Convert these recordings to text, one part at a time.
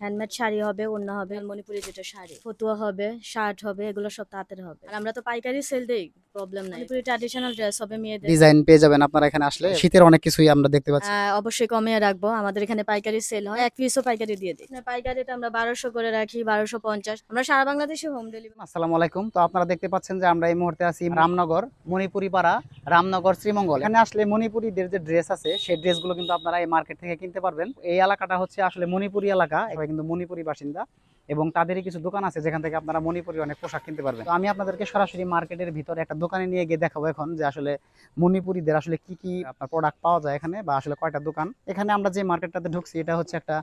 Handmade sari হবে, ওড়না হবে, মণিপুরি যেটা শাড়ি, ফতুয়া হবে, শার্ট হবে, এগুলো সব তাঁতের হবে। আর আমরা তো পাইকারি সেল দেই, প্রবলেম নাই। মণিপুরি ট্র্যাডিশনাল ড্রেস হবে মেয়েদের, ডিজাইন পেয়ে যাবেন আপনারা এখানে আসলে। শীতের অনেক কিছুই আমরা দেখতে পাচ্ছি। অবশ্যই কমিয়ে রাখবো। আমাদের এখানে পাইকারি সেল হয়, এক পিসও পাইকারি দিয়ে দিই। পাইকারিটা আমরা 1200 করে রাখি, 1250। আমরা সারা বাংলাদেশে হোম ডেলিভারি। আসসালামু আলাইকুম। তো আপনারা দেখতে পাচ্ছেন যে আমরা এই মুহূর্তে আছি রামনগর মণিপুরি পাড়া, রামনগর শ্রীমঙ্গল। এখানে আসলে মণিপুরীদের যে ড্রেস আছে সেই ড্রেসগুলো কিন্তু আপনারা এই মার্কেট থেকে কিনতে পারবেন। এই এলাকাটা হচ্ছে আসলে মণিপুরি এলাকা, এবার কিন্তু মণিপুরি বাসিন্দা এবং তাদেরই কিছু দোকান আছে যেখান থেকে আপনারা মণিপুরি অনেক পোশাক কিনতে পারবেন। তো আমি আপনাদেরকে সরাসরি মার্কেটের ভিতরে একটা দোকানে নিয়ে গিয়ে দেখাবো এখন যে আসলে মণিপুরীদের আসলে কি কি আপনার প্রোডাক্ট পাওয়া যায় এখানে, বা আসলে কয়টা দোকান। এখানে আমরা যে মার্কেটটাতে ঢুকছি এটা হচ্ছে একটা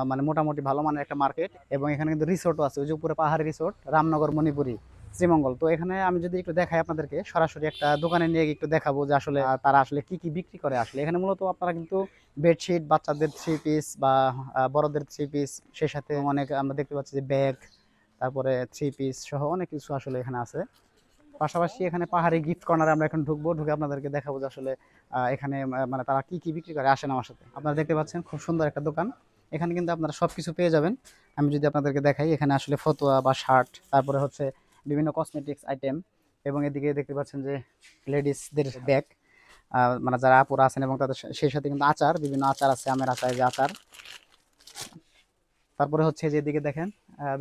মানে মোটামুটি ভালো মানের একটা মার্কেট, এবং এখানে কিন্তু রিসোর্টও আছে, ওই যে উপরে পাহাড়ি রিসোর্ট রামনগর মণিপুরি শ্রীমঙ্গল। তো এখানে আমি যদি একটু দেখাই আপনাদেরকে, সরাসরি একটা দোকানে নিয়ে গিয়ে একটু দেখাবো যে আসলে তারা আসলে কি কি বিক্রি করে। আসলে এখানে মূলত আপনারা কিন্তু বেডশিট, বাচ্চাদের 3 পিস বা বড়দের 3 পিস, সেই সাথে অনেক আমরা দেখতে পাচ্ছি যে ব্যাগ, তারপরে 3 পিস সহ অনেক কিছু আসলে এখানে আছে। পাশাপাশি এখানে পাহাড়ি গিফট কর্নারে আমরা এখন ঢুকবো, ঢুকে আপনাদেরকে দেখাবো যে আসলে এখানে মানে তারা কি কি বিক্রি করে। আসেন আমার সাথে। আপনারা দেখতে পাচ্ছেন খুব সুন্দর একটা দোকান, এখানে কিন্তু আপনারা সবকিছু পেয়ে যাবেন। আমি যদি আপনাদেরকে দেখাই, এখানে আসলে ফতুয়া বা শার্ট, তারপরে হচ্ছে বিভিন্ন কসমেটিক্স আইটেম, এবং এদিকে দেখতে পাচ্ছেন যে লেডিসদের ব্যাগ, মানে যারা আপুরা আছেন, এবং তাদের সেই সাথে কিন্তু আচার, বিভিন্ন আচার আছে, আমের আচার, যে আচার। তারপরে হচ্ছে যে এদিকে দেখেন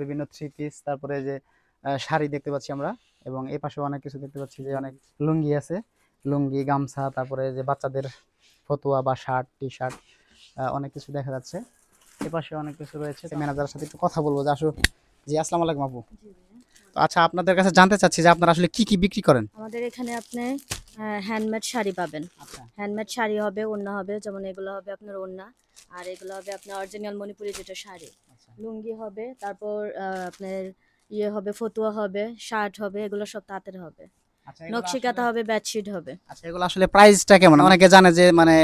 বিভিন্ন 3 পিস, তারপরে যে শাড়ি দেখতে পাচ্ছি আমরা, এবং এই পাশে অনেক কিছু দেখতে পাচ্ছি যে অনেক লুঙ্গি আছে, লুঙ্গি, গামছা, তারপরে যে বাচ্চাদের ফতুয়া বা শার্ট, টি শার্ট, অনেক কিছু দেখা যাচ্ছে। এই পাশে অনেক কিছু রয়েছে। ম্যানেজারের সাথে একটু কথা বলবো যে আসলে। জি, আসসালামু আলাইকুম আপু। তো আচ্ছা, আপনাদের কাছে জানতে চাচ্ছি যে আপনারা আসলে কি কি বিক্রি করেন। আমাদের এখানে আপনি হ্যান্ডমেড শাড়ি পাবেন। আচ্ছা, হ্যান্ডমেড শাড়ি হবে, ওড়না হবে, যেমন এগুলো হবে আপনার ওড়না, আর এগুলো হবে আপনার অরিজিনাল মণিপুরি যেটা শাড়ি, লুঙ্গি হবে, তারপর আপনার ইয়ে হবে, ফতুয়া হবে, শার্ট হবে, এগুলো সব তাঁতের হবে, আচ্ছা, নকশি কাঁথা হবে, বেডশিট হবে। আচ্ছা, এগুলো আসলে প্রাইসটা কেমন? অনেকে জানে যে মানে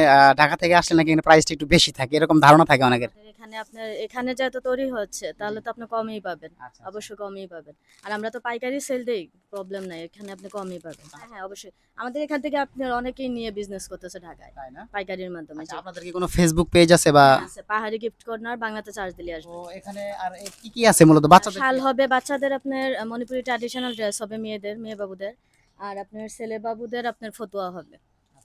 ঢাকা থেকে আসলে নাকি প্রাইসটা একটু বেশি থাকে, এরকম ধারণা থাকে অনেকের। আমাদের এখানে আপনার এখানে যেহেতু তৈরি হচ্ছে, তাহলে তো আপনি কমই পাবেন, আচ্ছা, অবশ্যই কমই পাবেন। আর আমরা তো পাইকারি সেল দেই, প্রবলেম নাই, এখানে আপনি কমই পাবেন। হ্যাঁ হ্যাঁ, অবশ্যই। আমাদের এখান থেকে আপনার অনেকেই নিয়ে বিজনেস করতেছে ঢাকায়, তাই না? পাইকারির মাধ্যমে। আচ্ছা, আপনাদের কি কোনো ফেসবুক পেজ আছে বা? আছে, পাহাড়ি গিফট কর্নার, বাংলাতে চার্জ দিলে আসবে। তো এখানে আর কি কি আছে মূলত বাচ্চাদের? শাল হবে বাচ্চাদের, আপনার মণিপুরি ট্র্যাডিশনাল ড্রেস হবে মেয়েদের, মেয়ে বাবুদের, আর আপনার ছেলে বাবুদের আপনার ফতুয়া হবে,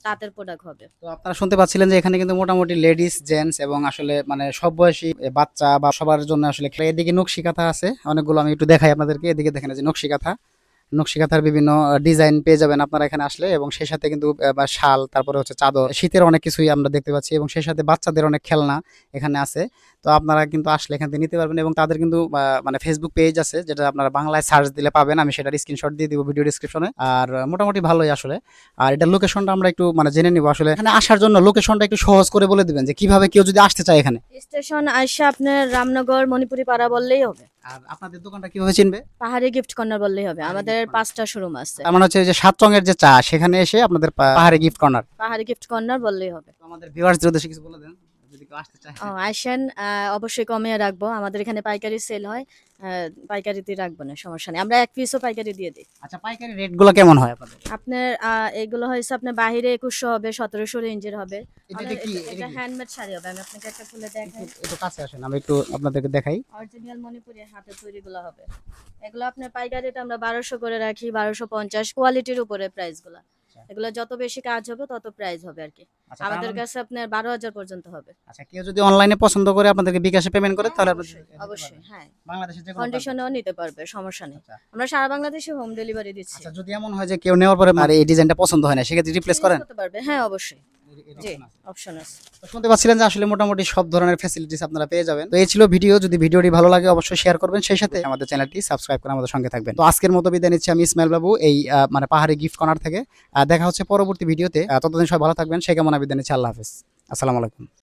তাঁতের প্রোডাক্ট হবে। তো আপনারা শুনতে পাচ্ছিলেন যে এখানে কিন্তু মোটামুটি লেডিস, জেন্টস এবং আসলে মানে সব বয়সী বাচ্চা বা সবার জন্য আসলে। এদিকে নকশি কাঁথা আছে অনেকগুলো, আমি একটু দেখাই আপনাদেরকে। এদিকে দেখেন যে নকশি কাঁথা, নকশি কাঁথার বিভিন্ন ডিজাইন পেয়ে যাবেন আপনারা এখানে আসলে, এবং সেই সাথে কিন্তু বা শাল, তারপরে হচ্ছে চাদর, শীতের অনেক কিছুই আমরা দেখতে পাচ্ছি, এবং সেই সাথে বাচ্চাদের অনেক খেলনা এখানে আছে। তো আপনারা কিন্তু আসলে এখান থেকে নিতে পারবেন, এবং তাদের কিন্তু মানে ফেসবুক পেজ আছে, যেটা আপনারা বাংলায় সার্চ দিলে পাবেন। আমি সেটার স্ক্রিনশট দিয়ে দিব ভিডিও ডিসক্রিপশনে। আর মোটামুটি ভালোই আসলে। আর এটার লোকেশনটা আমরা একটু মানে জেনে নিব আসলে। এখানে আসার জন্য লোকেশনটা একটু সহজ করে বলে দিবেন যে কিভাবে কেউ যদি আসতে চায় এখানে। স্টেশন আইসা আপনার রামনগর মণিপুরি পাড়া বললেই হবে। আর আপনাদের দোকানটা কিভাবে চিনবে? পাহাড়ি গিফট কর্নার বললেই হবে। আমাদের 5টা শোরুম আছে। তার মানে হচ্ছে যে 7 রঙের যে চা, সেখানে এসে আপনাদের পাহাড়ি গিফট কর্নার। পাহাড়ি গিফট কর্নার বললেই হবে। আমাদের ভিউয়ার্সদের উদ্দেশ্যে কিছু বলে দেন যদি কেউ আসতে চায়। আসেন, অবশ্যই কমিয়ে রাখবো। আমাদের এখানে পাইকারি সেল হয়, পাইকারিতে রাখবো না, সমস্যা নেই। আমরা এক পিসও পাইকারি দিয়ে দিই। আচ্ছা, পাইকারি রেটগুলো কেমন হয় আপনাদের? আপনার এগুলো হয়েছে আপনার বাহিরে 2100 হবে, 1700 রেঞ্জের হবে। এটা কি? এটা হ্যান্ডমেড শাড়ি হবে। আমি আপনাকে একটা খুলে দেখাই। একটু কাছে আসেন, আমি একটু আপনাদেরকে দেখাই। অরিজিনাল মণিপুরি হাতে তৈরি গুলো হবে। এগুলো আপনার পাইকারিতে আমরা 1200 করে রাখি, 1250, কোয়ালিটির উপরে প্রাইস গুলা। এগুলো যত বেশি কাজ হবে তত প্রাইস হবে আর কি। আচ্ছা, আমাদের কাছে আপনার 12,000 পর্যন্ত হবে। আচ্ছা, কেউ যদি অনলাইনে পছন্দ করে আপনাদেরকে বিকাশে পেমেন্ট করে, তাহলে অবশ্যই হ্যাঁ, বাংলাদেশের যে কোনো কন্ডিশনেও নিতে পারবে, সমস্যা নেই। আমরা সারা বাংলাদেশে হোম ডেলিভারি দিচ্ছি। আচ্ছা, যদি এমন হয় যে কেউ নেওয়ার পরে আর এই ডিজাইনটা পছন্দ হয় না, সেক্ষেত্রে রিপ্লেস করেন? করতে পারবে, হ্যাঁ অবশ্যই। জি, অপশন আছে। তো শুনতে পাচ্ছিলেন যে আসলে মোটামুটি সব ধরনের ফ্যাসিলিটিস আপনারা পেয়ে যাবেন। তো এই ছিল ভিডিও। যদি ভিডিওটি ভালো লাগে অবশ্যই শেয়ার করবেন, সেই সাথে আমাদের চ্যানেলটি সাবস্ক্রাইব করে আমাদের সঙ্গে থাকবেন। তো আজকের মতো বিদায় নিচ্ছি আমি, ইসমাইল বাবু, এই মানে পাহাড়ি গিফট কর্নার থেকে। দেখা হচ্ছে পরবর্তী ভিডিওতে। ততদিন সবাই ভালো থাকবেন, সেই কামনা বিদায় নিচ্ছি। আল্লাহ হাফেজ, আসসালামু আলাইকুম।